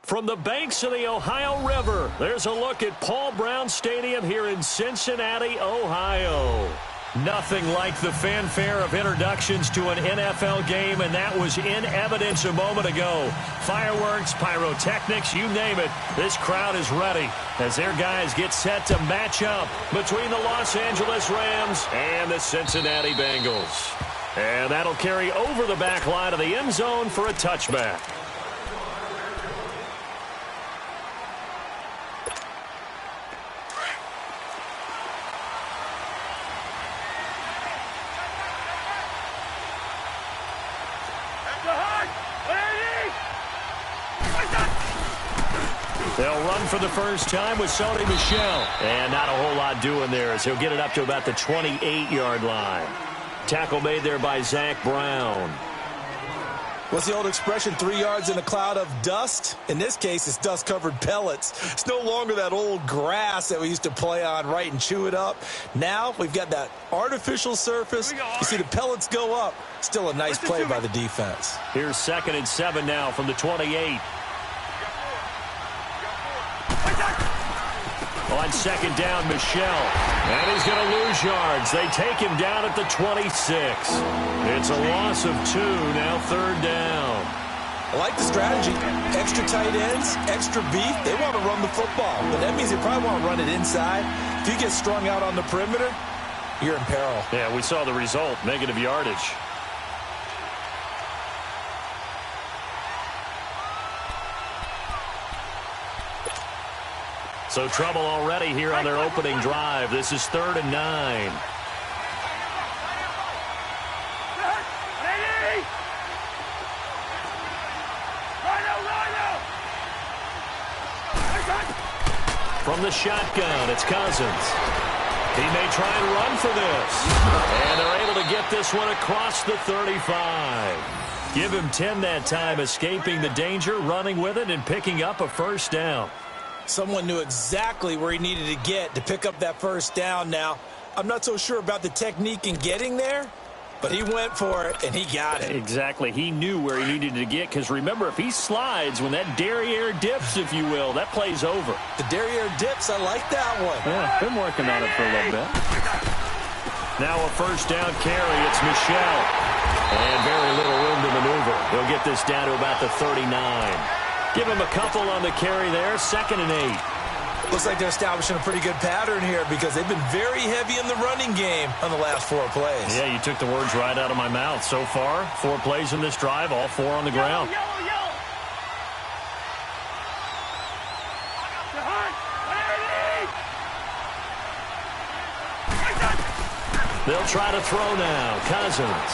From the banks of the Ohio River, there's a look at Paul Brown Stadium here in Cincinnati, Ohio. Nothing like the fanfare of introductions to an NFL game, and that was in evidence a moment ago. Fireworks, pyrotechnics, you name it. This crowd is ready as their guys get set to match up between the Los Angeles Rams and the Cincinnati Bengals. And that'll carry over the back line of the end zone for a touchback. They'll run for the first time with Sony Michel. And not a whole lot doing there as he'll get it up to about the 28-yard line. Tackle made there by Zach Brown. What's the old expression, 3 yards in a cloud of dust? In this case, it's dust-covered pellets. It's no longer that old grass that we used to play on, right, and chew it up. Now we've got that artificial surface. You see the pellets go up. Still a nice play by the defense. Here's 2nd and 7 now from the 28. On 2nd down, Michel. And he's going to lose yards. They take him down at the 26. It's a loss of 2, now 3rd down. I like the strategy. Extra tight ends, extra beef. They want to run the football, but that means they probably want to run it inside. If you get strung out on the perimeter, you're in peril. Yeah, we saw the result, negative yardage. So trouble already here on their opening drive. This is 3rd and 9. From the shotgun, it's Cousins. He may try and run for this. And they're able to get this one across the 35. Give him 10 that time, escaping the danger, running with it, and picking up a first down. Someone knew exactly where he needed to get to pick up that first down now. I'm not so sure about the technique in getting there, but he went for it, and he got it. Exactly. He knew where he needed to get, because remember, if he slides, when that derriere dips, if you will, that play's over. The derriere dips, I like that one. Yeah, been working on it for a little bit. Now a first down carry. It's Michel. And very little room to maneuver. He'll get this down to about the 39. Give him a couple on the carry there. 2nd and 8. Looks like they're establishing a pretty good pattern here because they've been very heavy in the running game on the last 4 plays. Yeah, you took the words right out of my mouth. So far, 4 plays in this drive, all 4 on the ground. They'll try to throw now. Cousins.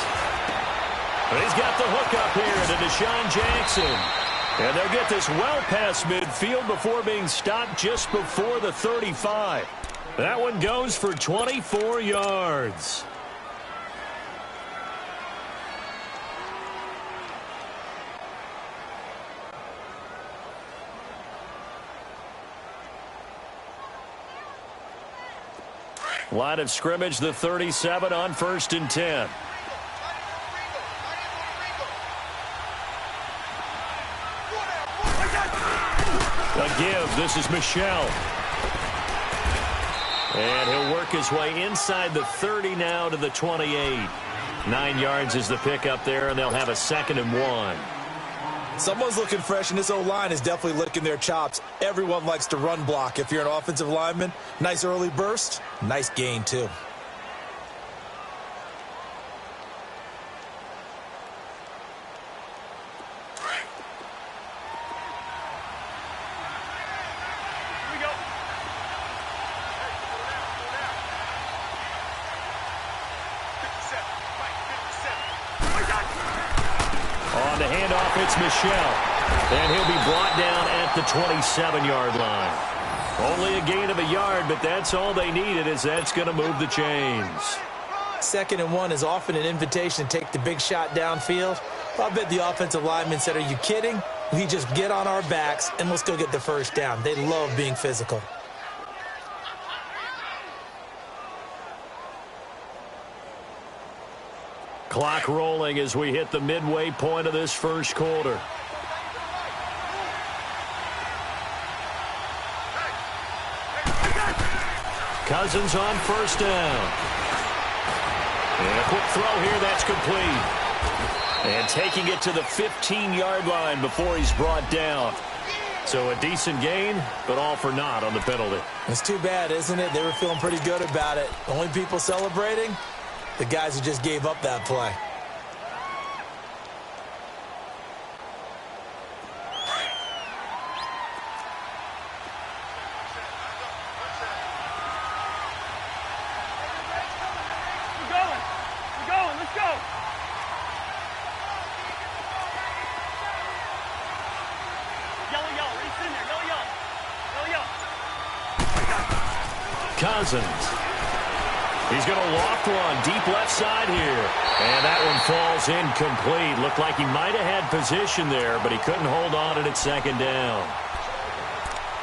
He's got the hook up here to Deshaun Jackson. And they'll get this well past midfield before being stopped just before the 35. That one goes for 24 yards. Line of scrimmage, the 37 on 1st and 10. A give. This is Michel. And he'll work his way inside the 30 now to the 28. 9 yards is the pickup there, and they'll have a 2nd and 1. Someone's looking fresh, and this O-line is definitely licking their chops. Everyone likes to run block. If you're an offensive lineman, nice early burst, nice gain too. On the handoff, it's Michel. And he'll be brought down at the 27-yard line. Only a gain of a yard, but that's all they needed, as that's going to move the chains. 2nd and 1 is often an invitation to take the big shot downfield. I bet the offensive lineman said, are you kidding? We just get on our backs and let's go get the first down. They love being physical. Clock rolling as we hit the midway point of this first quarter. Cousins on first down. And a quick throw here, that's complete. And taking it to the 15-yard line before he's brought down. So a decent gain, but all for naught on the penalty. It's too bad, isn't it? They were feeling pretty good about it. Only people celebrating, the guys who just gave up that play. Cousins. He's going to loft one deep left side here. And that one falls incomplete. Looked like he might have had position there, but he couldn't hold on at second down.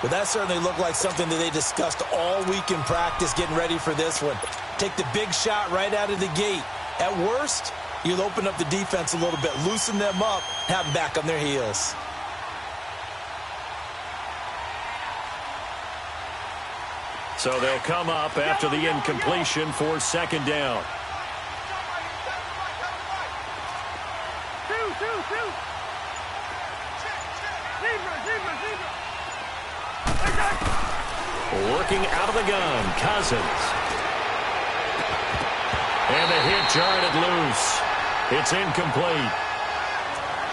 But that certainly looked like something that they discussed all week in practice getting ready for this one. Take the big shot right out of the gate. At worst, you'll open up the defense a little bit, loosen them up, have them back on their heels. So they'll come up after the incompletion for second down. Working out of the gun, Cousins. And the hit jarred it loose. It's incomplete.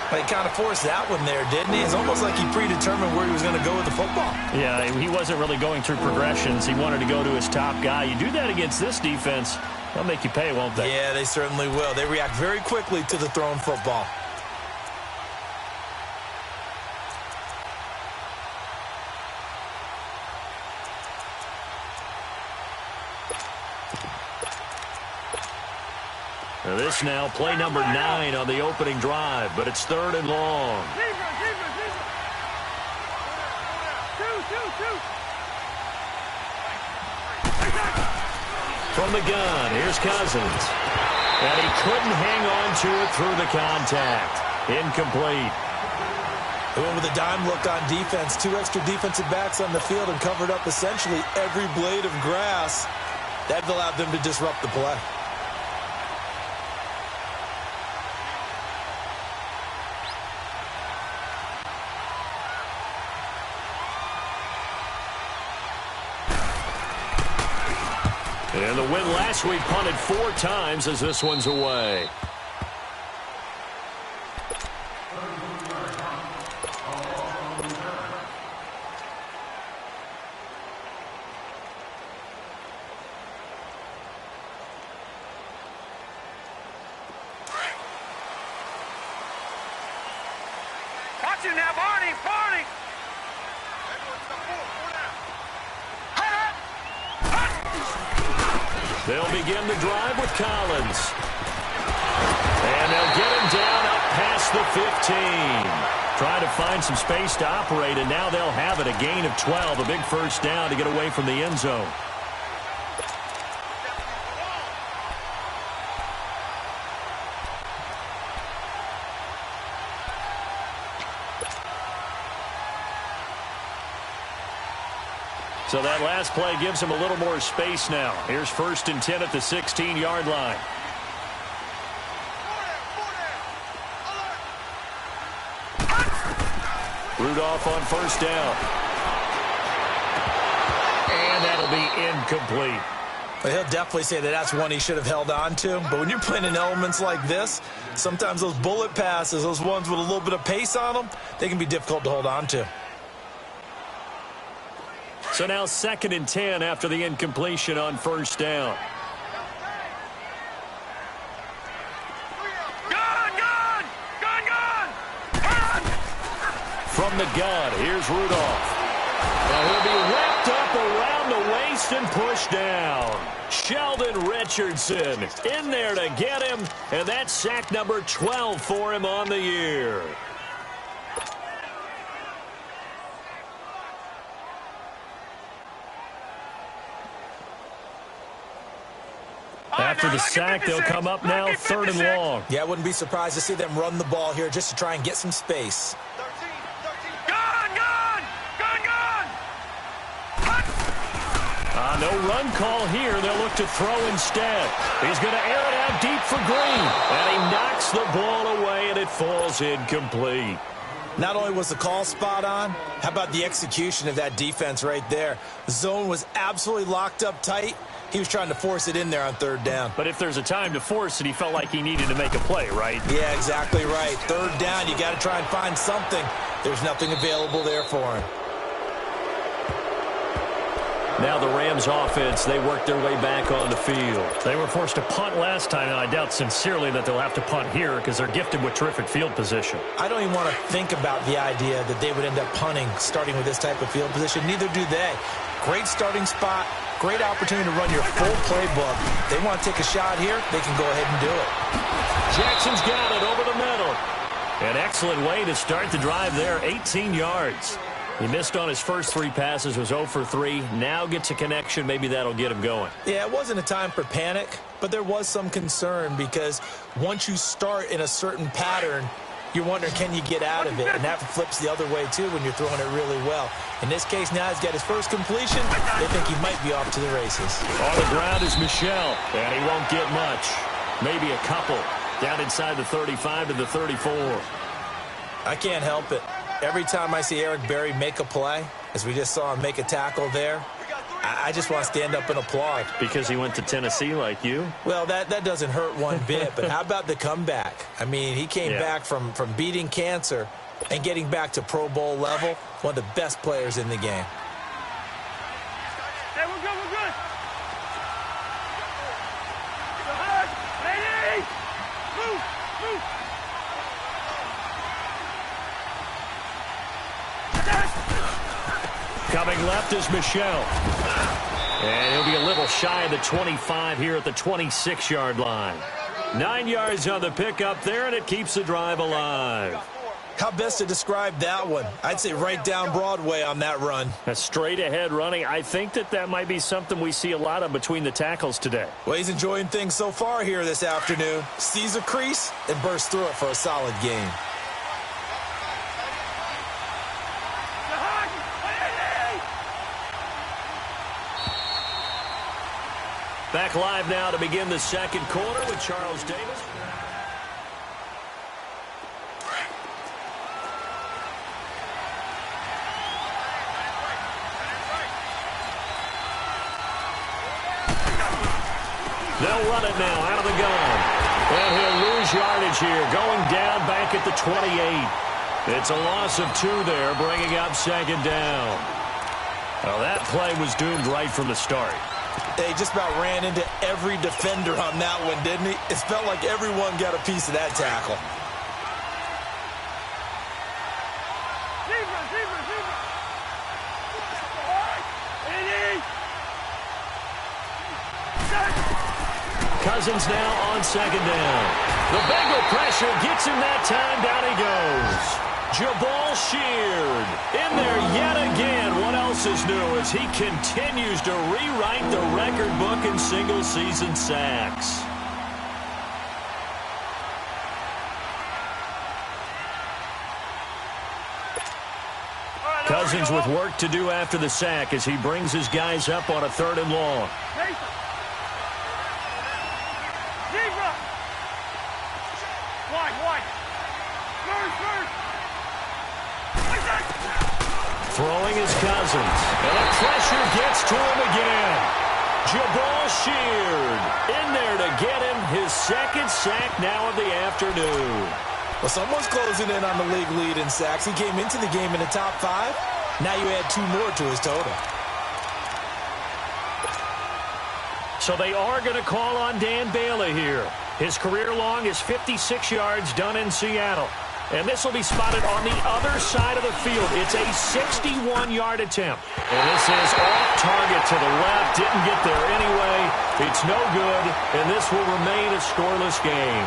He kind of forced that one there, didn't he? It's almost like he predetermined where he was going to go with the football. Yeah, he wasn't really going through progressions. He wanted to go to his top guy. You do that against this defense, they'll make you pay, won't they? Yeah, they certainly will. They react very quickly to the thrown football. This now play number 9 on the opening drive, but it's third and long. From the gun, here's Cousins. And he couldn't hang on to it through the contact. Incomplete. They went with a dime look on defense. 2 extra defensive backs on the field and covered up essentially every blade of grass. That allowed them to disrupt the play. And the win last week punted 4 times as this one's away. Watch it now, Barney, Barney! They'll begin the drive with Collins. And they'll get him down up past the 15. Trying to find some space to operate, and now they'll have it. A gain of 12, a big first down to get away from the end zone. So that last play gives him a little more space now. Here's 1st and 10 at the 16-yard line. Rudolph on first down. And that'll be incomplete. But he'll definitely say that that's one he should have held on to. But when you're playing in elements like this, sometimes those bullet passes, those ones with a little bit of pace on them, they can be difficult to hold on to. So now 2nd and 10 after the incompletion on first down. Gun! From the gun, here's Rudolph. And he'll be wrapped up around the waist and pushed down. Sheldon Richardson in there to get him, and that's sack number 12 for him on the year. After the sack, they'll come up now 3rd and long. Yeah, I wouldn't be surprised to see them run the ball here just to try and get some space. Gun! On No run call here. They'll look to throw instead. He's going to air it out deep for Green. And he knocks the ball away, and it falls incomplete. Not only was the call spot on, how about the execution of that defense right there? The zone was absolutely locked up tight. He was trying to force it in there on third down. But if there's a time to force it, he felt like he needed to make a play, right? Yeah, exactly right. Third down, you got to try and find something. There's nothing available there for him. Now the Rams offense, they work their way back on the field. They were forced to punt last time, and I doubt sincerely that they'll have to punt here because they're gifted with terrific field position. I don't even want to think about the idea that they would end up punting starting with this type of field position. Neither do they. Great starting spot, great opportunity to run your full playbook. They want to take a shot here, they can go ahead and do it. Jackson's got it over the middle. An excellent way to start the drive there, 18 yards. He missed on his first 3 passes, was 0 for 3. Now gets a connection. Maybe that'll get him going. Yeah, it wasn't a time for panic, but there was some concern because once you start in a certain pattern, you're wondering, can you get out of it? And that flips the other way, too, when you're throwing it really well. In this case, now he's got his first completion. They think he might be off to the races. On the ground is Michel, and he won't get much. Maybe a couple. Down inside the 35 to the 34. I can't help it. Every time I see Eric Berry make a play, as we just saw him make a tackle there, I just want to stand up and applaud. Because he went to Tennessee like you? Well, that doesn't hurt one bit, but how about the comeback? I mean, he came back from beating cancer and getting back to Pro Bowl level, one of the best players in the game. Hey, we're good, we're good. Ready? Move, move. Coming left is Michel. And he'll be a little shy of the 25 here at the 26-yard line. 9 yards on the pickup there, and it keeps the drive alive. How best to describe that one? I'd say right down Broadway on that run. A straight-ahead running. I think that might be something we see a lot of between the tackles today. Well, he's enjoying things so far here this afternoon. Sees a crease and bursts through it for a solid gain. Back live now to begin the second quarter with Charles Davis. They'll run it now out of the gun. And he'll lose yardage here, going down back at the 28. It's a loss of 2 there, bringing up second down. Well, that play was doomed right from the start. They just about ran into every defender on that one, didn't he? It felt like everyone got a piece of that tackle. Cousins now on second down. The Bengal pressure gets him that time. Down he goes. Jabal Sheard in there yet again. What else is new as he continues to rewrite the record book in single-season sacks. Cousins with work to do after the sack as he brings his guys up on a 3rd and long. Throwing his Cousins. And the pressure gets to him again. Jabal Sheard in there to get him his 2nd sack now of the afternoon. Well, someone's closing in on the league lead in sacks. He came into the game in the top 5. Now you add 2 more to his total. So they are going to call on Dan Bailey here. His career long is 56 yards done in Seattle. And this will be spotted on the other side of the field. It's a 61-yard attempt. And this is off target to the left. Didn't get there anyway. It's no good, and this will remain a scoreless game.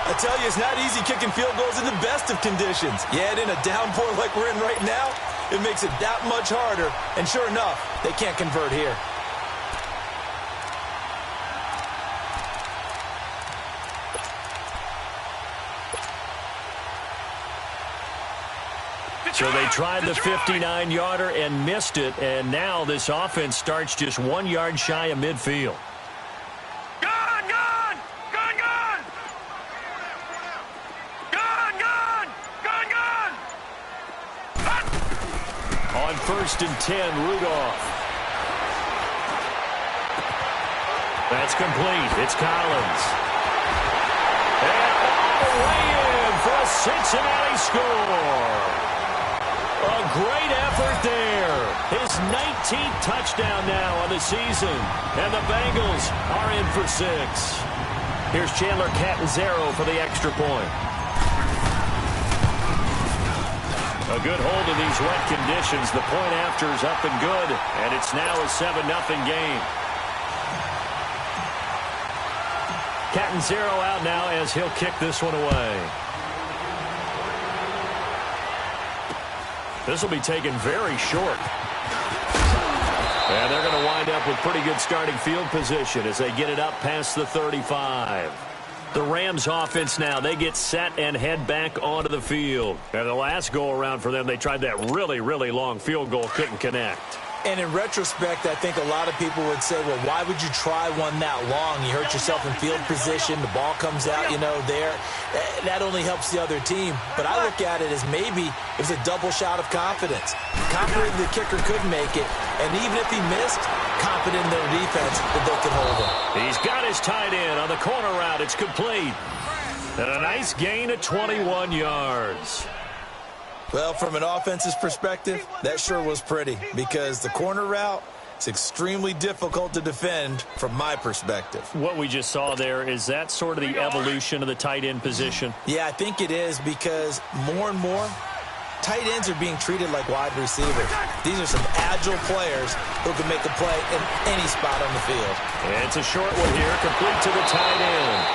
I tell you, it's not easy kicking field goals in the best of conditions. You add in a downpour like we're in right now, it makes it that much harder. And sure enough, they can't convert here. So they tried the 59-yarder and missed it, and now this offense starts just 1 yard shy of midfield. Gone, gone! Gone, gone! Gone, gone! Gone, gone! On 1st and 10, Rudolph. That's complete. It's Collins. And all the way in for a Cincinnati score. A great effort there. His 19th touchdown now on the season. And the Bengals are in for 6. Here's Chandler Catanzaro for the extra point. A good hold in these wet conditions. The point after is up and good. And it's now a 7-0 game. Catanzaro out now as he'll kick this one away. This will be taken very short. And they're going to wind up with pretty good starting field position as they get it up past the 35. The Rams offense now, they get set and head back onto the field. And the last go-around for them, they tried that really, really long field goal, couldn't connect. And in retrospect, I think a lot of people would say, well, why would you try one that long? You hurt yourself in field position. The ball comes out, there. That only helps the other team. But I look at it as maybe it was a double shot of confidence. Confident the kicker could make it. And even if he missed, confident in their defense that they could hold him. He's got his tight end on the corner route. It's complete. And a nice gain of 21 yards. Well, from an offense's perspective, that sure was pretty because the corner route is extremely difficult to defend from my perspective. What we just saw there, is that sort of the evolution of the tight end position? Yeah, I think it is because more and more, tight ends are being treated like wide receivers. These are some agile players who can make a play in any spot on the field. And it's a short one here, complete to the tight end.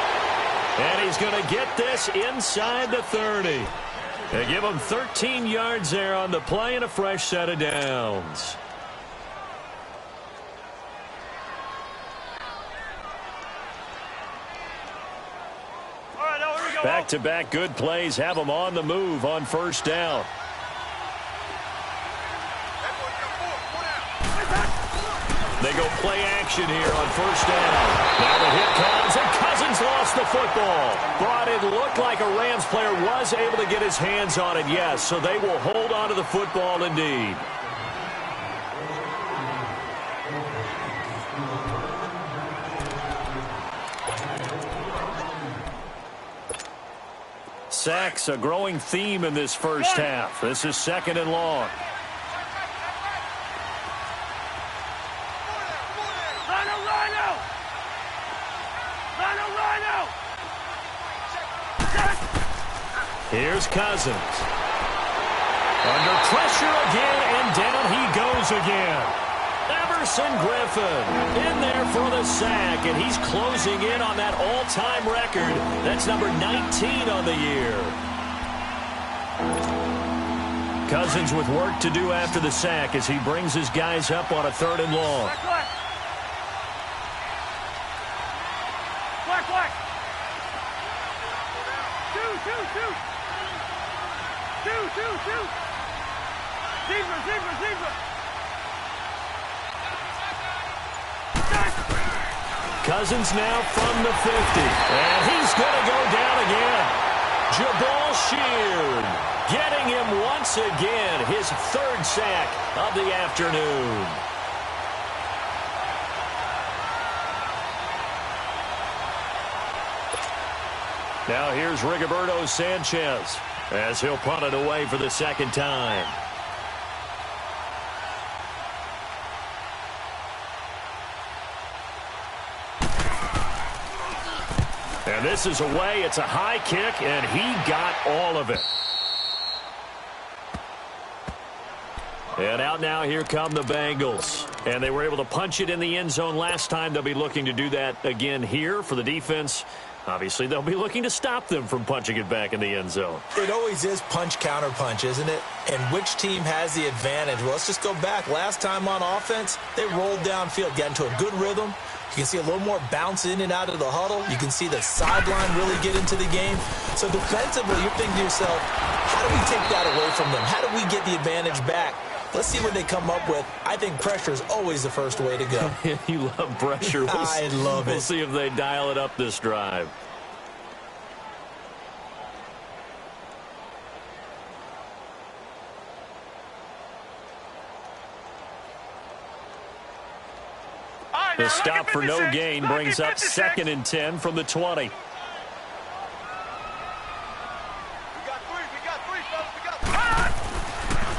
And he's going to get this inside the 30. They give him 13 yards there on the play and a fresh set of downs. All right, now here we go. Back-to-back good plays have them on the move on 1st down. They go play action here on 1st down. Now the hit comes, and Cousins lost the football. But it looked like a Rams player was able to get his hands on it, yes. So they will hold on to the football indeed. Sacks, a growing theme in this first half. This is 2nd and long. Here's Cousins. Under pressure again, and down he goes again. Everson Griffin in there for the sack, and he's closing in on that all-time record. That's number 19 on the year. Cousins with work to do after the sack as he brings his guys up on a 3rd and long. Black. Two. Zebra. Cousins now from the 50. And he's going to go down again. Jabal Sheard getting him once again. His 3rd sack of the afternoon. Now here's Rigoberto Sanchez as he'll punt it away for the 2nd time. And this is away. It's a high kick, and he got all of it. And out now, here come the Bengals. And they were able to punch it in the end zone last time. They'll be looking to do that again here for the defense. Obviously, they'll be looking to stop them from punching it back in the end zone. It always is punch, counter punch, isn't it? And which team has the advantage? Well, let's just go back. Last time on offense, they rolled downfield, got into a good rhythm, You can see a little more bounce in and out of the huddle. You can see the sideline really get into the game. So defensively, you're thinking to yourself, how do we take that away from them? How do we get the advantage back? Let's see what they come up with. I think pressure is always the first way to go. You love pressure. I love it. We'll see if they dial it up this drive. The stop for no gain brings up 2nd and 10 from the 20.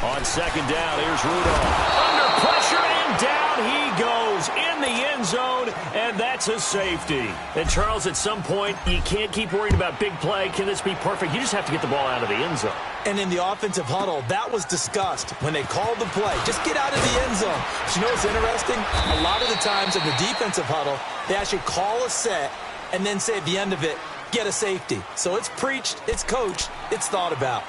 On 2nd down, here's Rudolph. Under pressure, and down he goes in the end zone, and that's a safety. And, Charles, at some point, you can't keep worrying about big play. Can this be perfect? You just have to get the ball out of the end zone. And in the offensive huddle, that was discussed when they called the play. Just get out of the end zone. But you know what's interesting? A lot of the times in the defensive huddle, they actually call a set and then say at the end of it, get a safety. So it's preached, it's coached, it's thought about.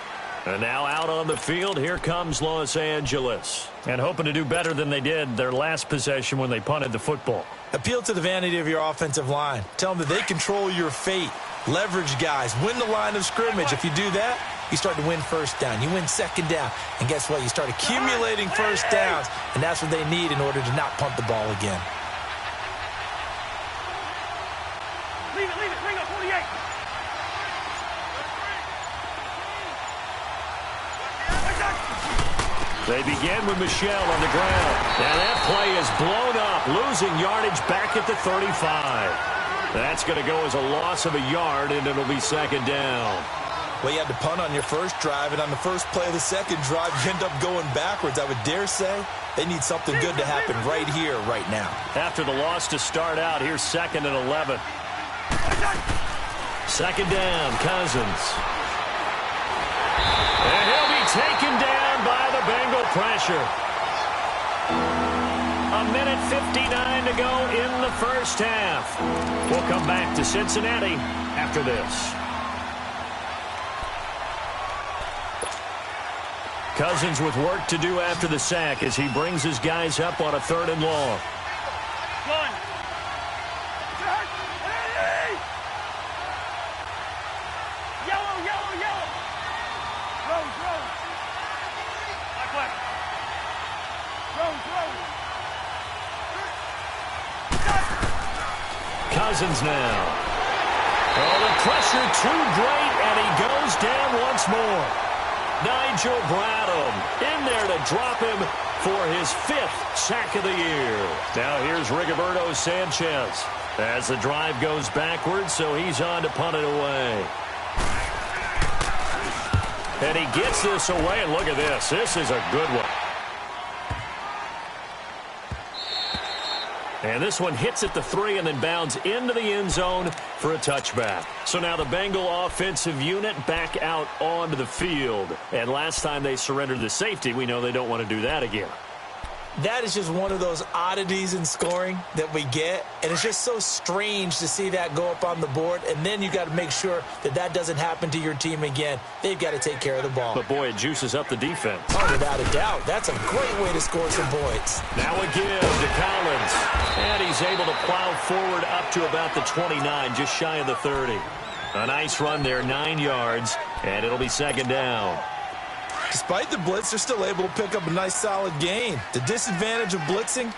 And now out on the field, here comes Los Angeles. And hoping to do better than they did their last possession when they punted the football. Appeal to the vanity of your offensive line. Tell them that they control your fate. Leverage guys. Win the line of scrimmage. If you do that, you start to win first down. You win 2nd down. And guess what? You start accumulating first downs. And that's what they need in order to not punt the ball again. Leave it, bring up 48. They begin with Michelle on the ground. And that play is blown up, losing yardage back at the 35. That's going to go as a loss of a yard, and it'll be 2nd down. Well, you had to punt on your first drive, and on the first play of the second drive, you end up going backwards. I would dare say they need something good to happen right here, right now. After the loss to start out, here's 2nd and 11. 2nd down, Cousins. And he'll be taken down by the Bengal pressure. 1:59 to go in the first half. We'll come back to Cincinnati after this. Cousins with work to do after the sack as he brings his guys up on a 3rd and long. One. Yellow. Rose. Black. Rose. Cousins now. Oh, the pressure too great, and he goes down once more. Nigel Bradham in there to drop him for his 5th sack of the year. Now here's Rigoberto Sanchez as the drive goes backwards, so he's on to punt it away. And he gets this away, and look at this. This is a good one. And this one hits at the 3 and then bounds into the end zone for a touchback. So now the Bengal offensive unit back out onto the field. And last time they surrendered the safety, we know they don't want to do that again. That is just one of those oddities in scoring that we get. And it's just so strange to see that go up on the board. And then you got to make sure that that doesn't happen to your team again. They've got to take care of the ball. But, boy, it juices up the defense. Oh, without a doubt. That's a great way to score some points. Now a give to Collins. And he's able to plow forward up to about the 29, just shy of the 30. A nice run there, 9 yards, and it'll be 2nd down. Despite the blitz, they're still able to pick up a nice solid gain. The disadvantage of blitzing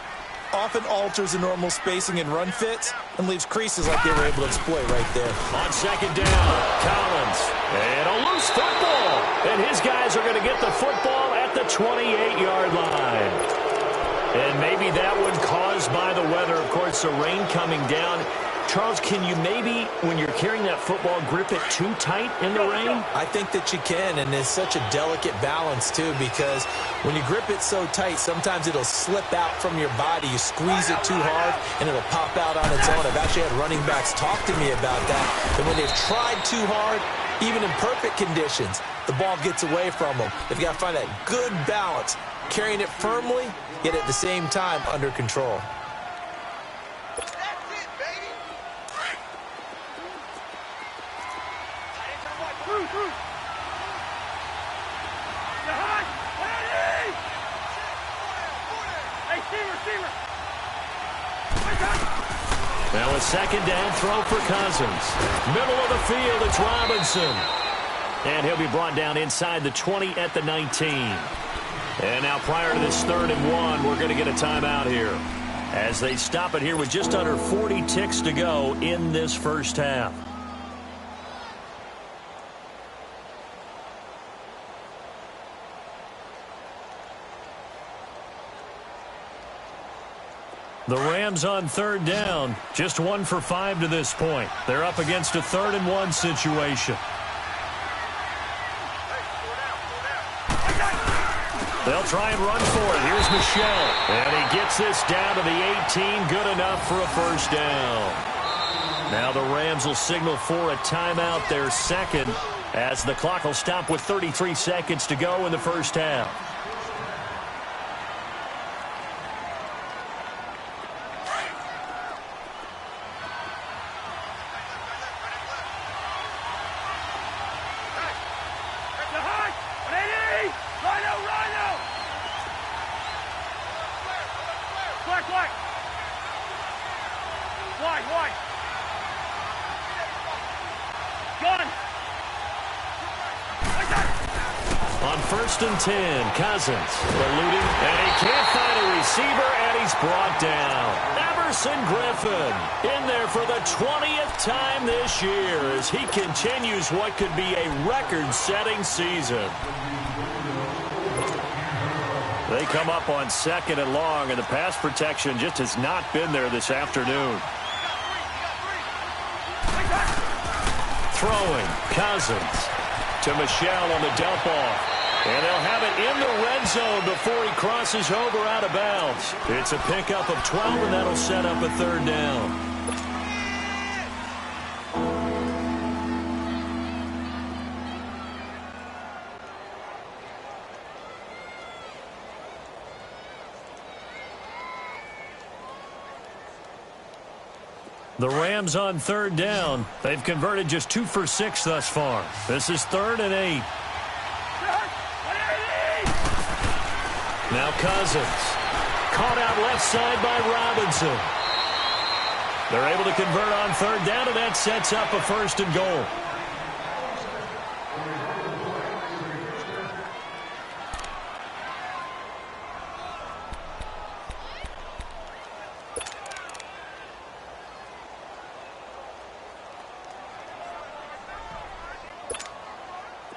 often alters the normal spacing and run fits and leaves creases like they were able to exploit right there. On 2nd down, Collins. And a loose football. And his guys are going to get the football at the 28-yard line. And maybe that one caused by the weather. Of course, the rain coming down. Charles, can you maybe, when you're carrying that football, grip it too tight in the rain? I think that you can, and it's such a delicate balance, too, because when you grip it so tight, sometimes it'll slip out from your body. You squeeze it too hard, and it'll pop out on its own. I've actually had running backs talk to me about that, and when they've tried too hard, even in perfect conditions, the ball gets away from them. They've got to find that good balance, carrying it firmly, yet at the same time under control. a second down throw for Cousins. Middle of the field, it's Robinson. And he'll be brought down inside the 20 at the 19. And now prior to this 3rd and 1, we're going to get a timeout here, as they stop it here with just under 40 ticks to go in this first half. The Rams on 3rd down, just 1 for 5 to this point. They're up against a 3rd and 1 situation. They'll try and run for it. Here's Michel. And he gets this down to the 18. Good enough for a first down. Now the Rams will signal for a timeout, their second, as the clock will stop with 33 seconds to go in the first half. On 1st and 10, Cousins eluding, and he can't find a receiver, and he's brought down. Everson Griffin in there for the 20th time this year as he continues what could be a record-setting season. They come up on 2nd and long, and the pass protection just has not been there this afternoon. Throwing, Cousins to Michel on the dump off. And they'll have it in the red zone before he crosses over out of bounds. It's a pickup of 12, and that'll set up a 3rd down. The Rams on 3rd down. They've converted just 2 for 6 thus far. This is 3rd and 8. Now Cousins. Caught out left side by Robinson. They're able to convert on 3rd down, and that sets up a 1st and goal.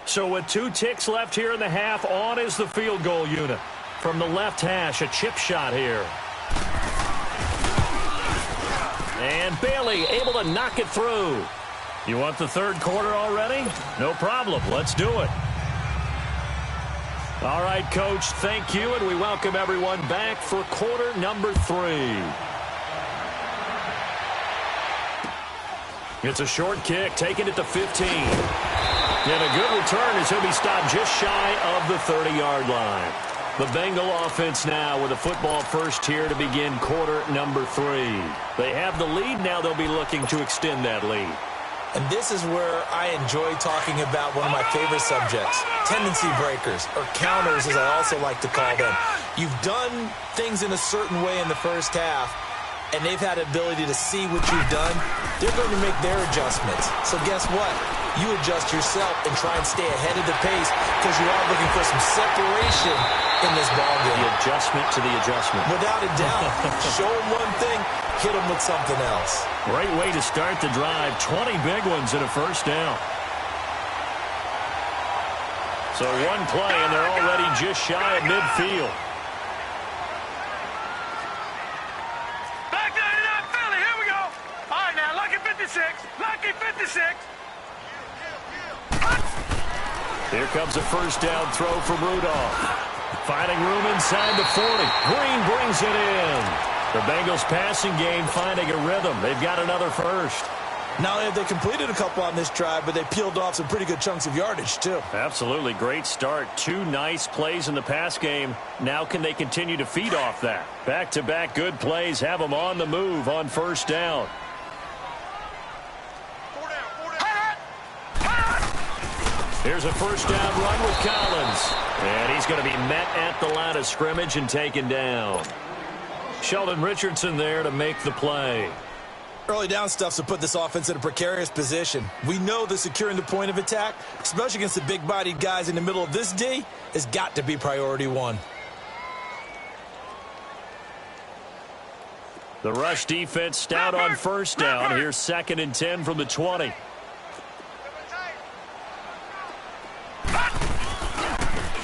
So with 2 ticks left here in the half, on is the field goal unit. From the left hash, a chip shot here. And Bailey able to knock it through. You want the 3rd quarter already? No problem. Let's do it. All right, Coach, thank you, and we welcome everyone back for quarter number 3. It's a short kick, taking it to 15. And a good return as he'll be stopped just shy of the 30-yard line. The Bengal offense now with a football first here to begin quarter number 3. They have the lead. Now they'll be looking to extend that lead. And this is where I enjoy talking about one of my favorite subjects, tendency breakers, or counters as I also like to call them. You've done things in a certain way in the first half, and they've had the ability to see what you've done. They're going to make their adjustments. So guess what? You adjust yourself and try and stay ahead of the pace because you are looking for some separation in this ballgame. The adjustment to the adjustment. Without a doubt. Show them one thing, hit them with something else. Great way to start the drive. 20 big ones and a first down. So one play, and they're already just shy of midfield. Back there in that Philly. Here we go. All right, now, lucky 56. Lucky 56. Here comes a first down throw from Rudolph. Finding room inside the 40. Green brings it in. The Bengals passing game finding a rhythm. They've got another first. Not only have they completed a couple on this drive, but they peeled off some pretty good chunks of yardage, too. Absolutely. Great start. 2 nice plays in the pass game. Now can they continue to feed off that? Back-to-back good plays have them on the move on first down. Here's a first down run with Collins. And he's going to be met at the line of scrimmage and taken down. Sheldon Richardson there to make the play. Early down stuffs will put this offense in a precarious position. We know that securing the point of attack, especially against the big-bodied guys in the middle of this D, has got to be priority one. The rush defense stout on first down. Here's 2nd and 10 from the 20.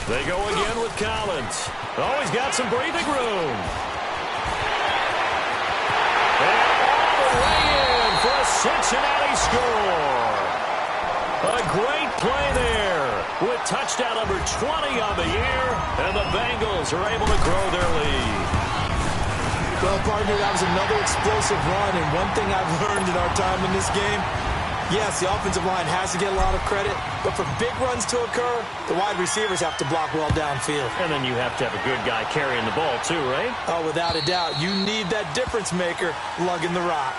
They go again with Collins. Oh, he's got some breathing room. And all the way in for a Cincinnati score. A great play there with touchdown number 20 on the year, and the Bengals are able to grow their lead. Well, partner, that was another explosive run, and one thing I've learned in our time in this game, yes, the offensive line has to get a lot of credit, but for big runs to occur, the wide receivers have to block well downfield. And then you have to have a good guy carrying the ball too, right? Oh, without a doubt. You need that difference maker lugging the rock.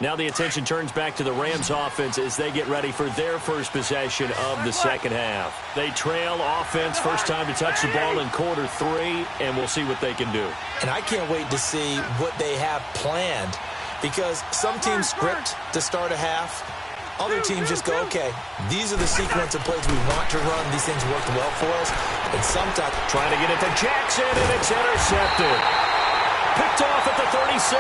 Now the attention turns back to the Rams offense as they get ready for their first possession of the second half. They trail offense, first time to touch the ball in quarter 3, and we'll see what they can do. And I can't wait to see what they have planned, because some teams script to start a half. Other teams just go, okay, these are the sequence of plays we want to run. These things worked well for us. And sometimes trying to get it to Jackson, and it's intercepted. Picked off at the 36.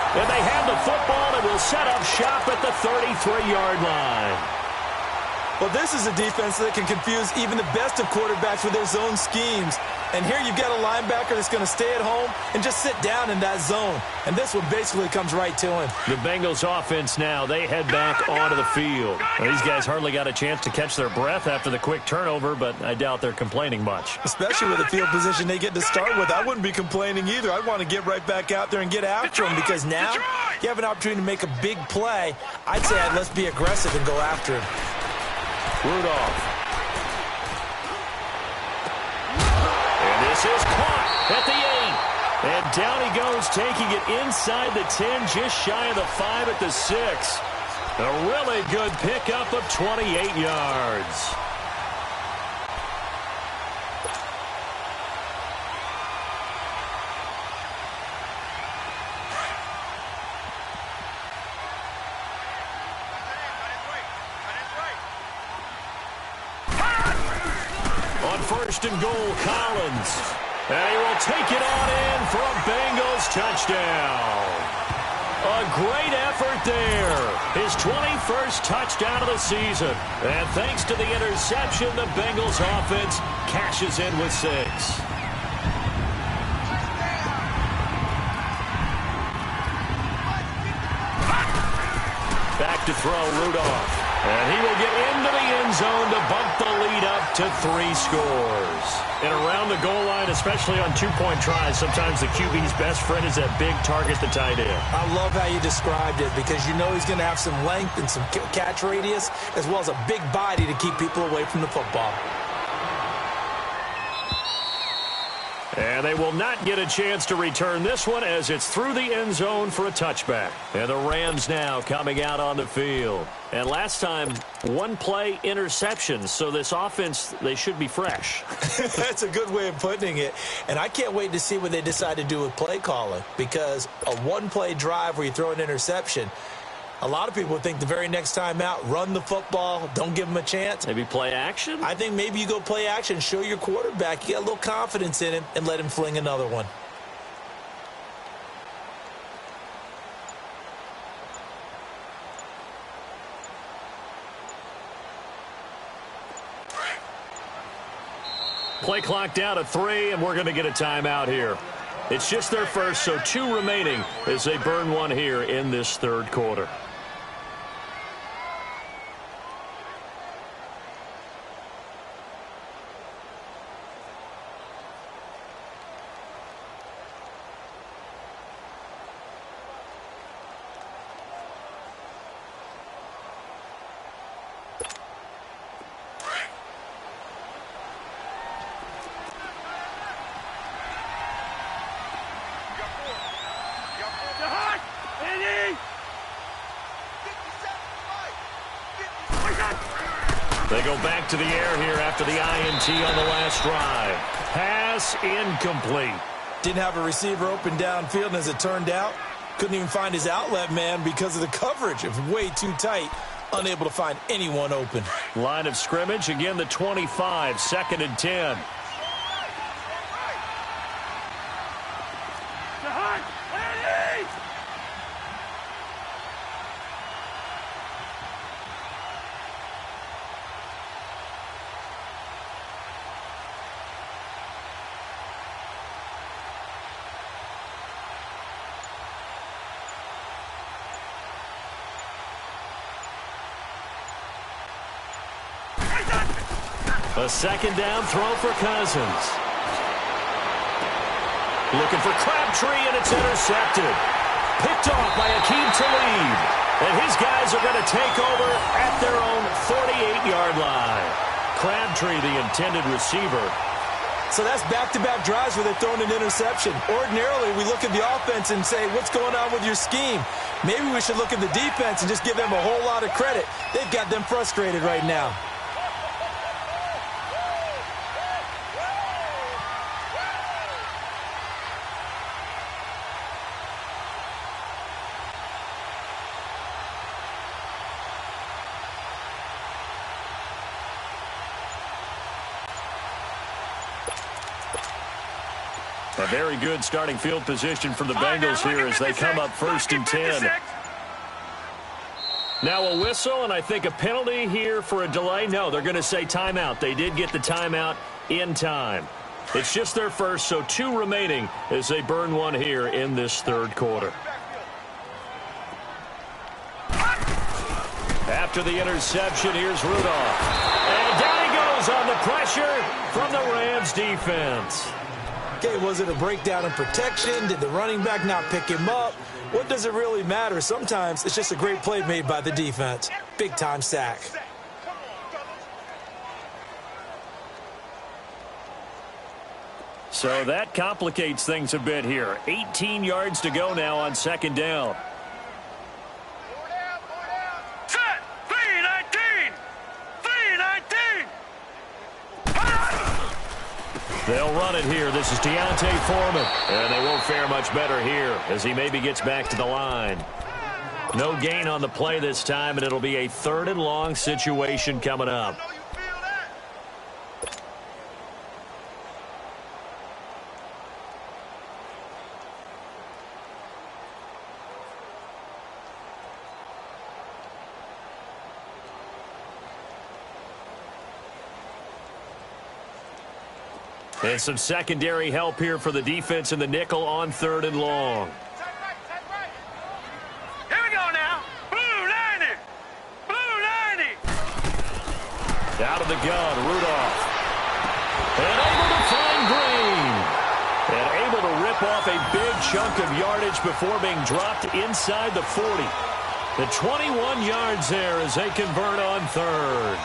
And they have the football and will set up shop at the 33-yard line. Well, this is a defense that can confuse even the best of quarterbacks with their zone schemes. And here you've got a linebacker that's going to stay at home and just sit down in that zone. And this one basically comes right to him. The Bengals offense now, they head back onto the field. Well, these guys hardly got a chance to catch their breath after the quick turnover, but I doubt they're complaining much. Especially with the field position they get to start with. I wouldn't be complaining either. I'd want to get right back out there and get after them, because now you have an opportunity to make a big play. I'd say let's be aggressive and go after him. Rudolph. This is caught at the 8. And down he goes, taking it inside the 10, just shy of the 5 at the 6. A really good pickup of 28 yards. On 1st and goal, Collins. And he will take it on in for a Bengals touchdown. A great effort there. His 21st touchdown of the season. And thanks to the interception, the Bengals offense cashes in with 6. Back to throw, Rudolph. And he will get into the end zone to bump the lead up to 3 scores. And around the goal line, especially on two-point tries, sometimes the QB's best friend is that big target, the tight end. I love how you described it, because you know he's going to have some length and some catch radius, as well as a big body to keep people away from the football. And they will not get a chance to return this one, as it's through the end zone for a touchback. And the Rams now coming out on the field. And last time, one play interceptions. So this offense, they should be fresh. That's a good way of putting it. And I can't wait to see what they decide to do with play calling, because a one-play drive where you throw an interception, a lot of people think the very next time out, run the football, don't give them a chance. Maybe play action? I think maybe you go play action, show your quarterback, you got a little confidence in him, and let him fling another one. Play clock down to 3, and we're going to get a timeout here. It's just their first, so 2 remaining as they burn one here in this third quarter. They go back to the air here after the INT on the last drive. Pass incomplete. Didn't have a receiver open downfield, and as it turned out, couldn't even find his outlet man because of the coverage. It was way too tight. Unable to find anyone open. Line of scrimmage, again the 25, 2nd and 10. A 2nd down throw for Cousins. Looking for Crabtree, and it's intercepted. Picked off by Aqib Talib. And his guys are going to take over at their own 48-yard line. Crabtree, the intended receiver. So that's back-to-back drives where they're throwing an interception. Ordinarily, we look at the offense and say, what's going on with your scheme? Maybe we should look at the defense and just give them a whole lot of credit. They've got them frustrated right now. A very good starting field position for the Bengals here as they come up 1st and 10. Now a whistle, and I think a penalty here for a delay. No, they're going to say timeout. They did get the timeout in time. It's just their first, so 2 remaining as they burn one here in this 3rd quarter. After the interception, here's Rudolph. And down he goes on the pressure from the Rams defense. Okay, was it a breakdown in protection? Did the running back not pick him up? What does it really matter? Sometimes it's just a great play made by the defense. Big-time sack. So that complicates things a bit here. 18 yards to go now on 2nd down. Set! 3-19! 3-19! They'll run it here. This is Deontay Foreman. And they won't fare much better here as he maybe gets back to the line. No gain on the play this time, and it'll be a 3rd and long situation coming up. And some secondary help here for the defense in the nickel on 3rd and long. Here we go now. Blue 90. Blue 90. Out of the gun, Rudolph. And able to find Green. And able to rip off a big chunk of yardage before being dropped inside the 40. The 21 yards there as they convert on 3rd.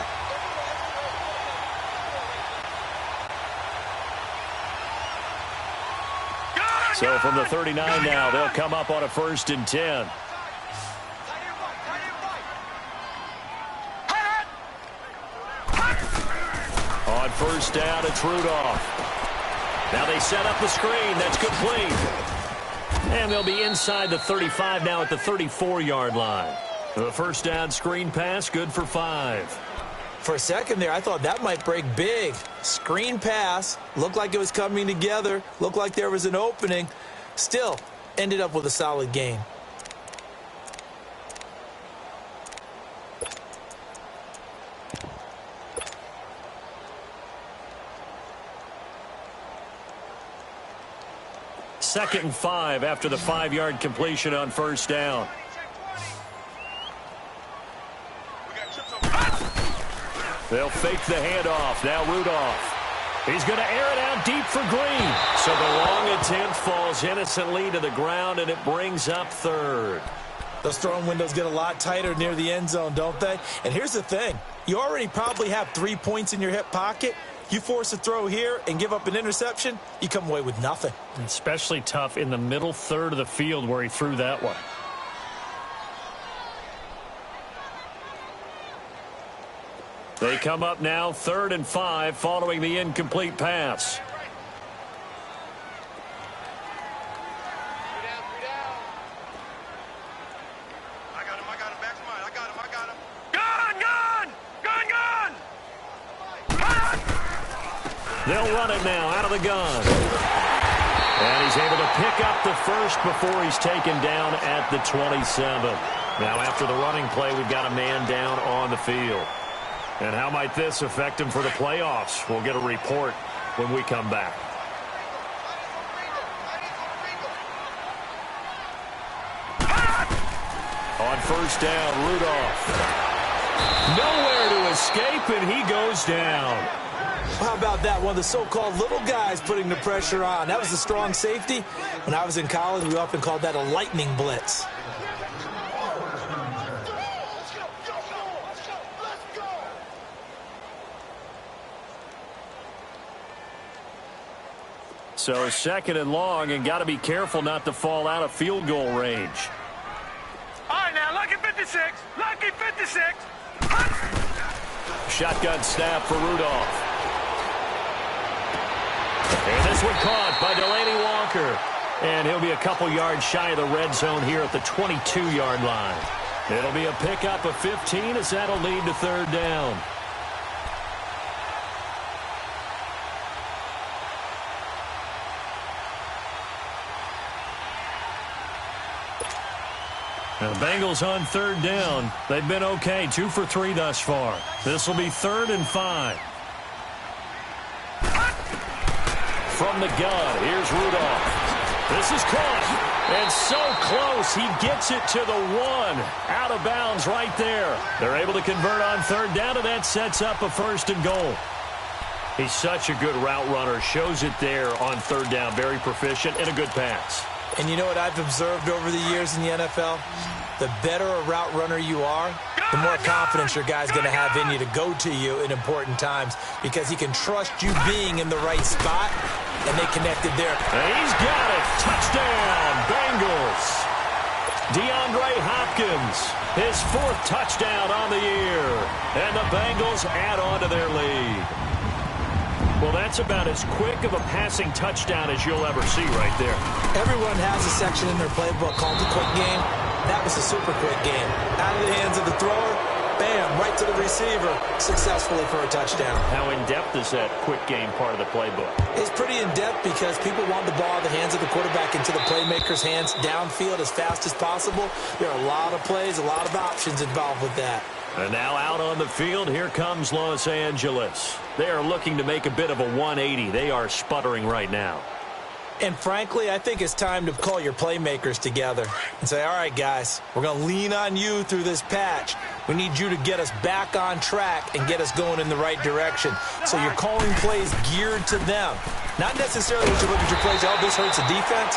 So from the 39 now, they'll come up on a 1st and 10. On 1st down, it's Rudolph. Now they set up the screen. That's complete. And they'll be inside the 35 now at the 34-yard line. The 1st down screen pass, good for 5. For a second there, I thought that might break big. Screen pass. Looked like it was coming together. Looked like there was an opening. Still, ended up with a solid gain. Second and 5 after the 5-yard completion on 1st down. They'll fake the handoff. Now Rudolph. He's going to air it out deep for Green. So the long attempt falls innocently to the ground, and it brings up 3rd. Those throwing windows get a lot tighter near the end zone, don't they? And here's the thing. You already probably have 3 points in your hip pocket. You force a throw here and give up an interception, you come away with nothing. Especially tough in the middle 3rd of the field where he threw that one. They come up now 3rd and 5 following the incomplete pass. They'll run it now out of the gun. And he's able to pick up the first before he's taken down at the 27. Now after the running play, we've got a man down on the field. And how might this affect him for the playoffs? We'll get a report when we come back. On first down, Rudolph. Nowhere to escape, and he goes down. How about that? One of the so-called little guys putting the pressure on. That was a strong safety. When I was in college, we often called that a lightning blitz. So 2nd and long, and got to be careful not to fall out of field goal range. All right, now, lucky 56. Lucky 56. Shotgun snap for Rudolph. And this one caught by Delaney Walker. And he'll be a couple yards shy of the red zone here at the 22-yard line. It'll be a pickup of 15 as that'll lead to 3rd down. Now the Bengals on 3rd down. They've been okay, 2 for 3 thus far. This will be 3rd and 5. From the gun, here's Rudolph. This is caught, and so close. He gets it to the 1. Out of bounds right there. They're able to convert on 3rd down, and that sets up a 1st and goal. He's such a good route runner. Shows it there on 3rd down. Very proficient and a good pass. And you know what I've observed over the years in the NFL? The better a route runner you are, the more confidence your guy's going to have in you to go to you in important times because he can trust you being in the right spot, and they connected there. And he's got it. Touchdown, Bengals. DeAndre Hopkins, his 4th touchdown on the year. And the Bengals add on to their lead. Well, that's about as quick of a passing touchdown as you'll ever see right there. Everyone has a section in their playbook called the quick game. That was a super quick game. Out of the hands of the thrower, bam, right to the receiver, successfully for a touchdown. How in-depth is that quick game part of the playbook? It's pretty in-depth because people want the ball in the hands of the quarterback into the playmaker's hands downfield as fast as possible. There are a lot of plays, a lot of options involved with that. And now out on the field, here comes Los Angeles. They are looking to make a bit of a 180. They are sputtering right now. And frankly, I think it's time to call your playmakers together and say, all right, guys, we're going to lean on you through this patch. We need you to get us back on track and get us going in the right direction. So you're calling plays geared to them. Not necessarily when you look at your plays, oh, this hurts the defense.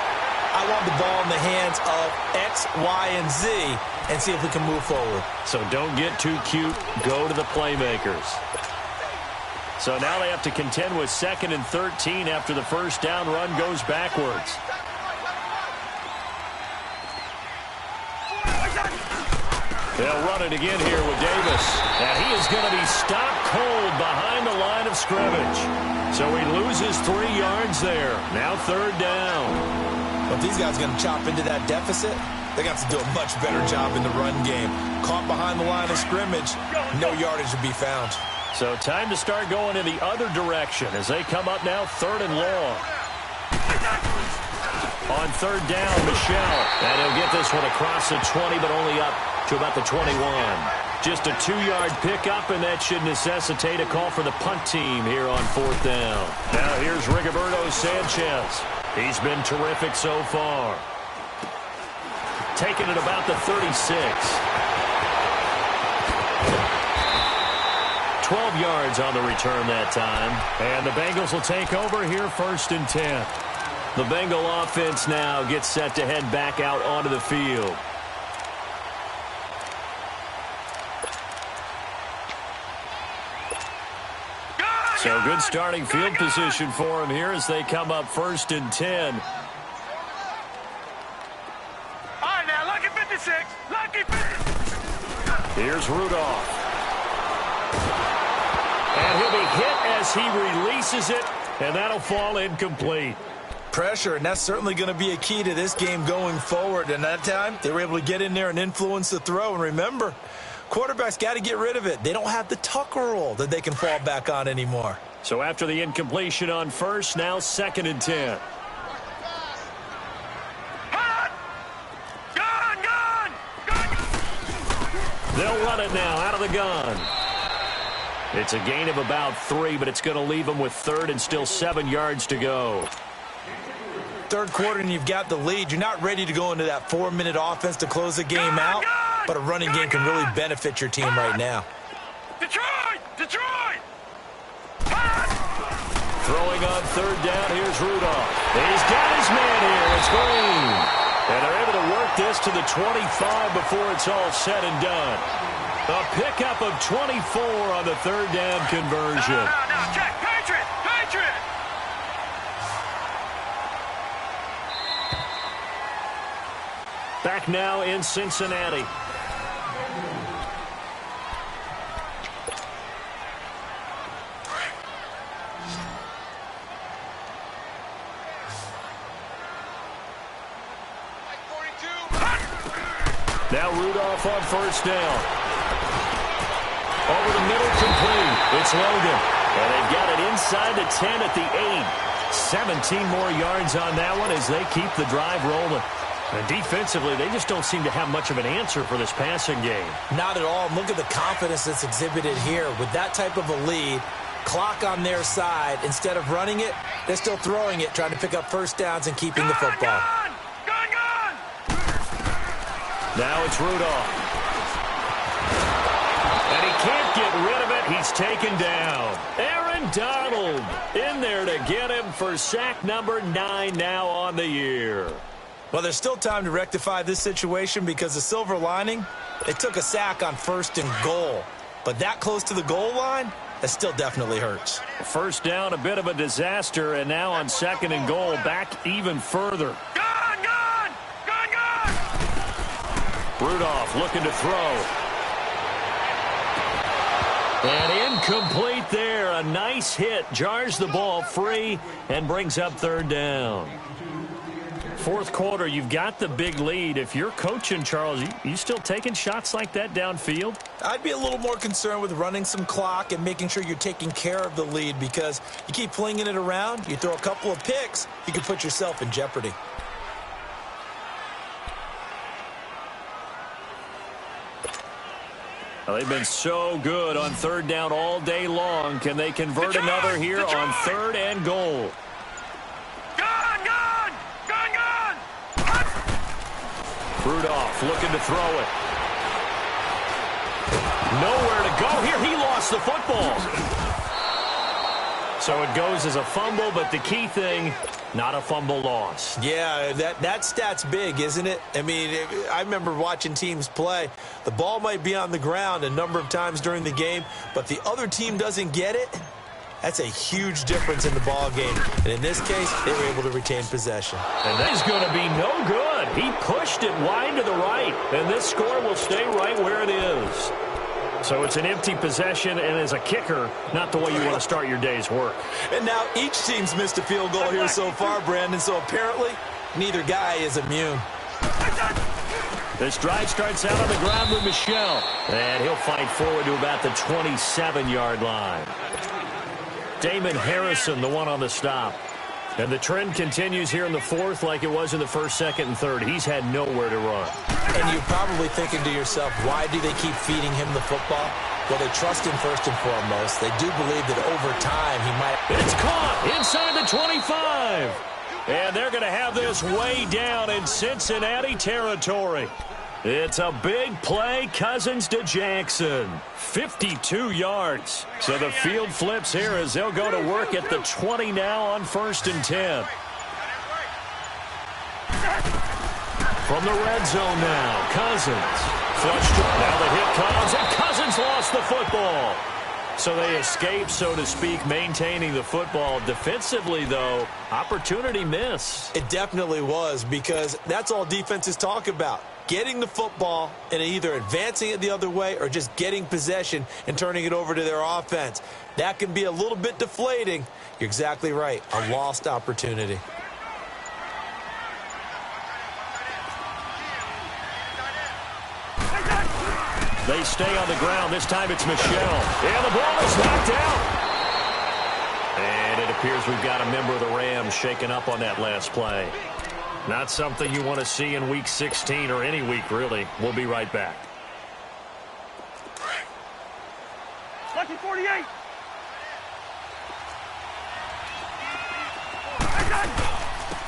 I want the ball in the hands of X, Y, and Z and see if we can move forward. So don't get too cute. Go to the playmakers. So now they have to contend with 2nd and 13 after the first down run goes backwards. They'll run it again here with Davis. And he is going to be stopped cold behind the line of scrimmage. So he loses 3 yards there. Now 3rd down. But these guys are going to chop into that deficit. They got to do a much better job in the run game. Caught behind the line of scrimmage, no yardage to be found. So time to start going in the other direction as they come up now 3rd and long. On 3rd down, Michelle. And he'll get this one across the 20, but only up to about the 21. Just a 2-yard pickup, and that should necessitate a call for the punt team here on 4th down. Now here's Rigoberto Sanchez. He's been terrific so far. Taking it about the 36. 12 yards on the return that time. And the Bengals will take over here 1st and 10. The Bengal offense now gets set to head back out onto the field. So good starting field position for him here as they come up 1st and 10. All right, now, lucky 56. Lucky 56. Here's Rudolph. And he'll be hit as he releases it, and that'll fall incomplete. Pressure, and that's certainly going to be a key to this game going forward. And that time, they were able to get in there and influence the throw. And remember, quarterbacks got to get rid of it. They don't have the Tucker rule that they can fall back on anymore. So after the incompletion on first, now 2nd and 10. They'll run it now out of the gun. It's a gain of about 3, but it's going to leave them with 3rd and still 7 yards to go. Third quarter and you've got the lead. You're not ready to go into that 4-minute offense to close the game out, but a running game can really benefit your team right now. Detroit! Detroit! Throwing on 3rd down, here's Rudolph. He's got his man here. It's Green. And they're able to work this to the 25 before it's all said and done. A pickup of 24 on the 3rd down conversion. No, check. Patriot! Patriot! Back now in Cincinnati. Now Rudolph on 1st down. Over the middle, complete. It's Logan. And they've got it inside the 10 at the 8. 17 more yards on that one as they keep the drive rolling. And defensively, they just don't seem to have much of an answer for this passing game. Not at all. Look at the confidence that's exhibited here. With that type of a lead, clock on their side, instead of running it, they're still throwing it, trying to pick up first downs and keeping the football. Now it's Rudolph. And he can't get rid of it. He's taken down. Aaron Donald in there to get him for sack number 9 now on the year. Well, there's still time to rectify this situation because the silver lining, they took a sack on 1st and goal. But that close to the goal line, that still definitely hurts. 1st down, a bit of a disaster, and now on 2nd and goal, back even further. Rudolph looking to throw. And incomplete there. A nice hit. Jars the ball free and brings up 3rd down. 4th quarter, you've got the big lead. If you're coaching, Charles, you still taking shots like that downfield? I'd be a little more concerned with running some clock and making sure you're taking care of the lead because you keep flinging it around, you throw a couple of picks, you can put yourself in jeopardy. Well, they've been so good on 3rd down all day long. Can they convert another here on 3rd and goal? Rudolph looking to throw it. Nowhere to go here. He lost the football. So it goes as a fumble, but the key thing, not a fumble loss. Yeah, that stat's big, isn't it? I mean, I remember watching teams play. The ball might be on the ground a number of times during the game, but the other team doesn't get it. That's a huge difference in the ball game. And in this case, they were able to retain possession. And that is going to be no good. He pushed it wide to the right, and this score will stay right where it is. So it's an empty possession, and as a kicker, not the way you want to start your day's work. And now each team's missed a field goal here so far, Brandon, so apparently neither guy is immune. This drive starts out on the ground with Michel, and he'll fight forward to about the 27-yard line. Damon Harrison, the one on the stop. And the trend continues here in the 4th like it was in the 1st, 2nd, and 3rd. He's had nowhere to run. And you're probably thinking to yourself, why do they keep feeding him the football? Well, they trust him first and foremost. They do believe that over time he might... It's caught inside the 25. And they're going to have this way down in Cincinnati territory. It's a big play, Cousins to Jackson. 52 yards. So the field flips here as they'll go to work at the 20 now on 1st and 10. From the red zone now, Cousins. Flushed. Now the hit comes, and Cousins lost the football. So they escape, so to speak, maintaining the football. Defensively, though, opportunity miss. It definitely was, because that's all defenses talk about. getting the football and either advancing it the other way or just getting possession and turning it over to their offense. That can be a little bit deflating. You're exactly right. A lost opportunity. They stay on the ground. This time it's Michelle. And the ball is knocked out. And it appears we've got a member of the Rams shaken up on that last play. Not something you want to see in Week 16 or any week, really. We'll be right back. Lucky 48.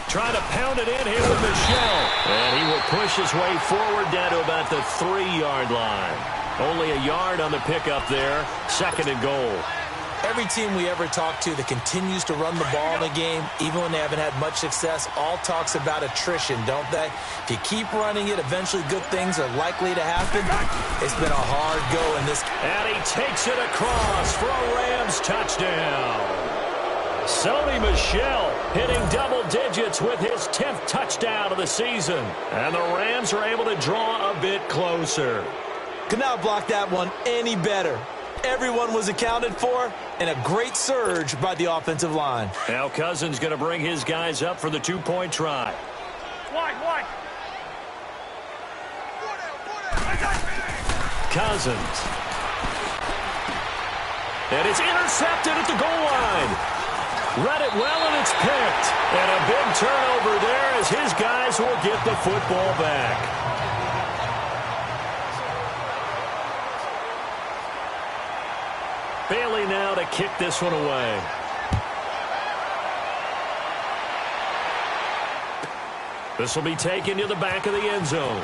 Trying to pound it in here with Michelle. And he will push his way forward down to about the 3-yard line. Only a yard on the pickup there. 2nd and goal. Every team we ever talk to that continues to run the ball in a game, even when they haven't had much success, all talks about attrition, don't they? If you keep running it, eventually good things are likely to happen. It's been a hard go in this. And he takes it across for a Rams touchdown. Sony Michel hitting double digits with his 10th touchdown of the season. And the Rams are able to draw a bit closer. Could not block that one any better. Everyone was accounted for, and a great surge by the offensive line. Now Cousins going to bring his guys up for the 2-point try. Wide. Cousins. And it's intercepted at the goal line. Read it well, and it's picked. And a big turnover there as his guys will get the football back. Bailey now to kick this one away. This will be taken to the back of the end zone.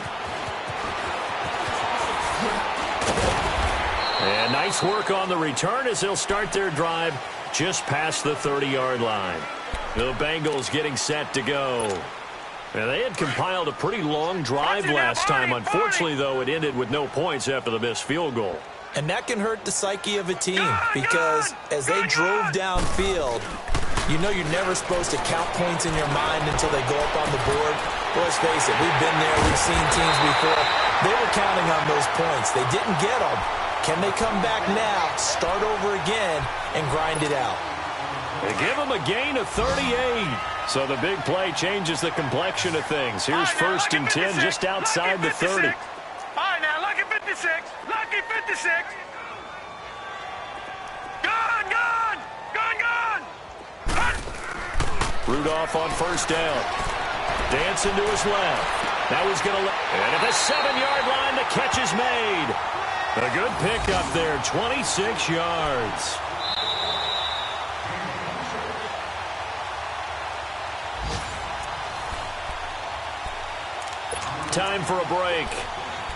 And nice work on the return as they'll start their drive just past the 30-yard line. The Bengals getting set to go. Now, they had compiled a pretty long drive last time. Unfortunately, though, it ended with no points after the missed field goal. And that can hurt the psyche of a team because as they drove downfield, you know you're never supposed to count points in your mind until they go up on the board. Well, let's face it, we've been there. We've seen teams before. They were counting on those points. They didn't get them. Can they come back now, start over again, and grind it out? They give them a gain of 38. So the big play changes the complexion of things. Here's 1st and 10 just outside the 30. All right, now, lucky 56. Lucky 56. Gone. Rudolph on 1st down. Dancing to his left. Now he's going to... And at the 7-yard line, the catch is made. A good pickup there, 26 yards. Time for a break.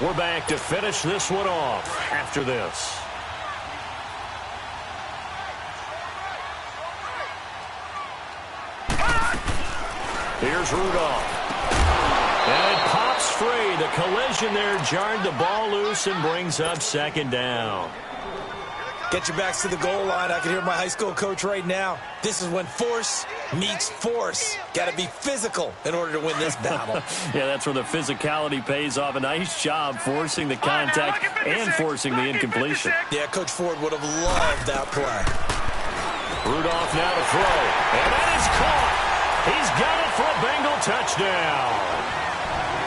We're back to finish this one off after this. Here's Rudolph. And it pops free. The collision there jarred the ball loose and brings up 2nd down. Get your backs to the goal line. I can hear my high school coach right now. This is when force meets force. Got to be physical in order to win this battle. Yeah, that's where the physicality pays off. A nice job forcing the contact and forcing the incompletion. Yeah, Coach Ford would have loved that play. Rudolph now to throw. And that is caught. He's got it for a Bengal touchdown.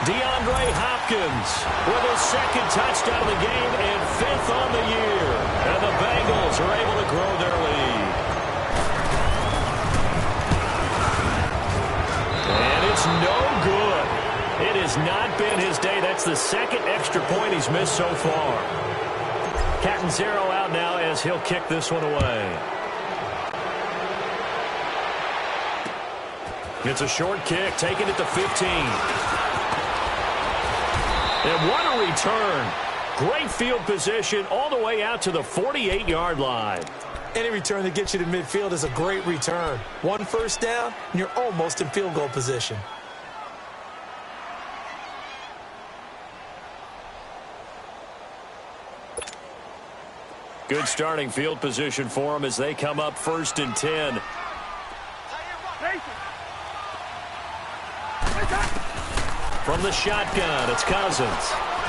DeAndre Hopkins with his 2nd touchdown of the game and 5th on the year. And the Bengals are able to grow their lead. And it's no good. It has not been his day. That's the 2nd extra point he's missed so far. Catanzaro out now as he'll kick this one away. It's a short kick, taking it to 15. And what a return. Great field position all the way out to the 48-yard line. Any return that gets you to midfield is a great return. 1 1st down, and you're almost in field goal position. Good starting field position for them as they come up 1st and 10. From the shotgun, it's Cousins.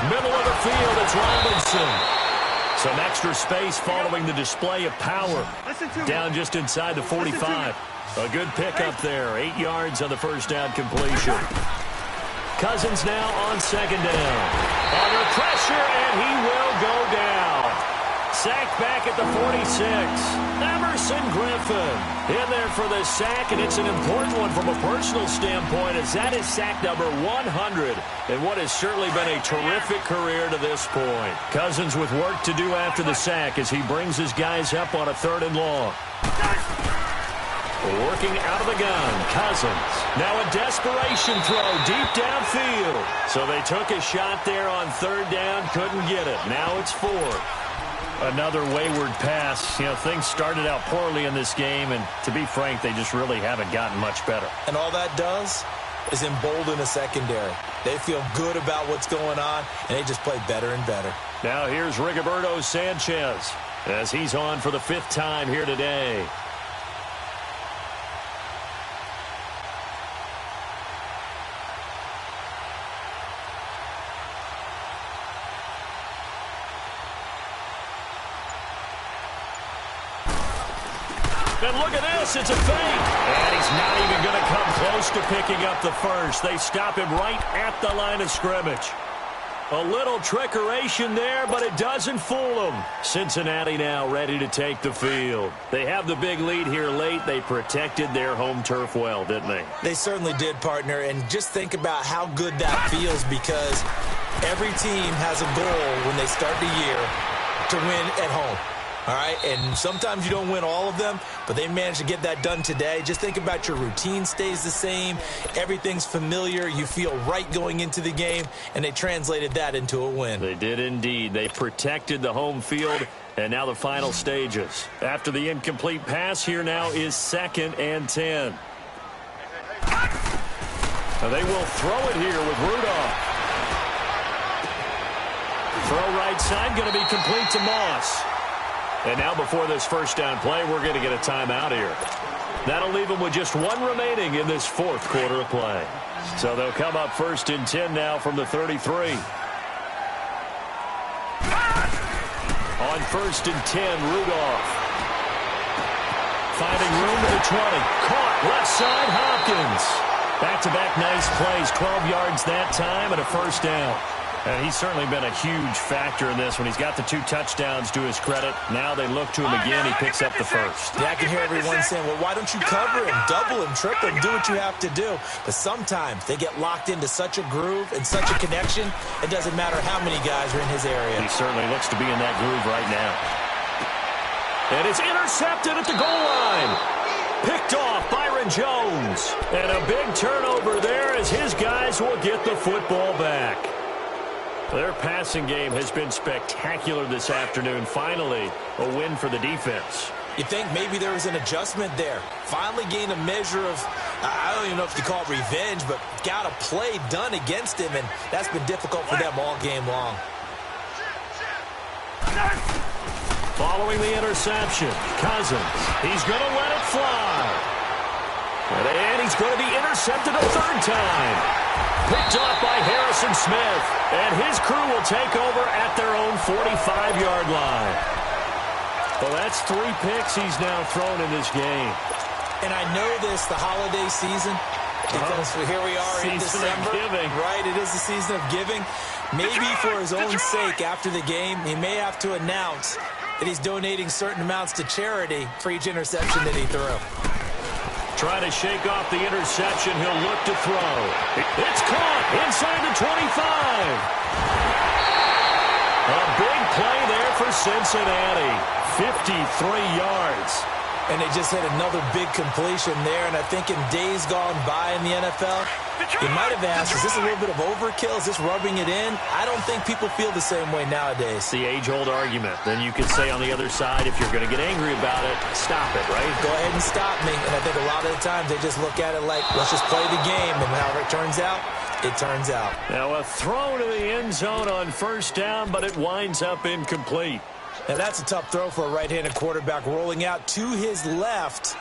Middle of the field, it's Robinson. Some extra space following the display of power. Down just inside the 45. A good pickup there. 8 yards on the first down completion. Cousins now on second down. Under pressure, and he will go down. Sacked back at the 46. Emerson Griffin in there for the sack, and it's an important one from a personal standpoint, as that is sack number 100 in what has certainly been a terrific career to this point. Cousins with work to do after the sack as he brings his guys up on a 3rd and long. Working out of the gun, Cousins. Now a desperation throw deep downfield. So they took a shot there on 3rd down, couldn't get it. Now it's 4th. Another wayward pass. You know, things started out poorly in this game, and to be frank, they just really haven't gotten much better. And all that does is embolden the secondary. They feel good about what's going on, and they just play better and better. Now here's Rigoberto Sanchez as he's on for the 5th time here today. And look at this, it's a fake. And he's not even going to come close to picking up the first. They stop him right at the line of scrimmage. A little trickeration there, but it doesn't fool them. Cincinnati now ready to take the field. They have the big lead here late. They protected their home turf well, didn't they? They certainly did, partner. And just think about how good that feels, because every team has a goal when they start the year to win at home. All right, and sometimes you don't win all of them, but they managed to get that done today. Just think about your routine stays the same. Everything's familiar. You feel right going into the game, and they translated that into a win. They did indeed. They protected the home field, and now the final stages. After the incomplete pass, here now is 2nd and 10. Now they will throw it here with Rudolph. Throw right side, going to be complete to Moss. And now before this first down play, we're going to get a timeout here. That'll leave them with just 1 remaining in this 4th quarter of play. So they'll come up 1st and 10 now from the 33. On 1st and 10, Rudolph. Finding room to the 20. Caught left side, Hopkins. Back-to-back nice plays, 12 yards that time and a first down. And he's certainly been a huge factor in this when he's got the 2 touchdowns to his credit. Now they look to him again. He picks up the first. Yeah, I can hear everyone saying, well, why don't you cover him, double him, triple him, do what you have to do. But sometimes they get locked into such a groove and such a connection, it doesn't matter how many guys are in his area. He certainly looks to be in that groove right now. And it's intercepted at the goal line. Picked off Byron Jones. And a big turnover there as his guys will get the football back. Their passing game has been spectacular this afternoon. Finally, a win for the defense. You think maybe there was an adjustment there. Finally gained a measure of, I don't even know if you call it revenge, but got a play done against him, and that's been difficult for them all game long. Following the interception, Cousins. He's going to let it fly. And he's going to be intercepted a 3rd time. Picked off by Harrison Smith. And his crew will take over at their own 45-yard line. Well, that's 3 picks he's now thrown in this game. And I know this, the holiday season, because here we are in December. Right, it is the season of giving. Maybe for his own sake, after the game, he may have to announce that he's donating certain amounts to charity for each interception that he threw. Trying to shake off the interception. He'll look to throw. It's caught inside the 25. A big play there for Cincinnati. 53 yards. And they just had another big completion there. And I think in days gone by in the NFL, you might have asked, is this a little bit of overkill? Is this rubbing it in? I don't think people feel the same way nowadays. It's the age-old argument. Then you could say on the other side, if you're going to get angry about it, stop it, right? Go ahead and stop me. And I think a lot of the times they just look at it like, let's just play the game. And however it turns out, it turns out. Now a throw to the end zone on 1st down, but it winds up incomplete. Now that's a tough throw for a right-handed quarterback, rolling out to his left.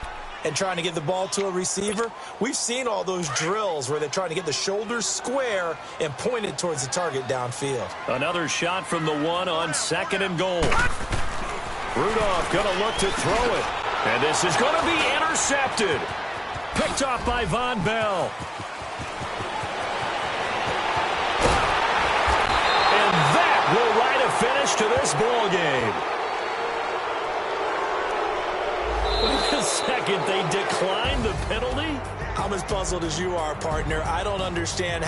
and trying to get the ball to a receiver. We've seen all those drills where they're trying to get the shoulders square and pointed towards the target downfield. Another shot from the 1 on 2nd and goal. Rudolph going to look to throw it. And this is going to be intercepted. Picked off by Von Bell. And that will write a finish to this ball game. Wait a second, they declined the penalty? I'm as puzzled as you are, partner. I don't understand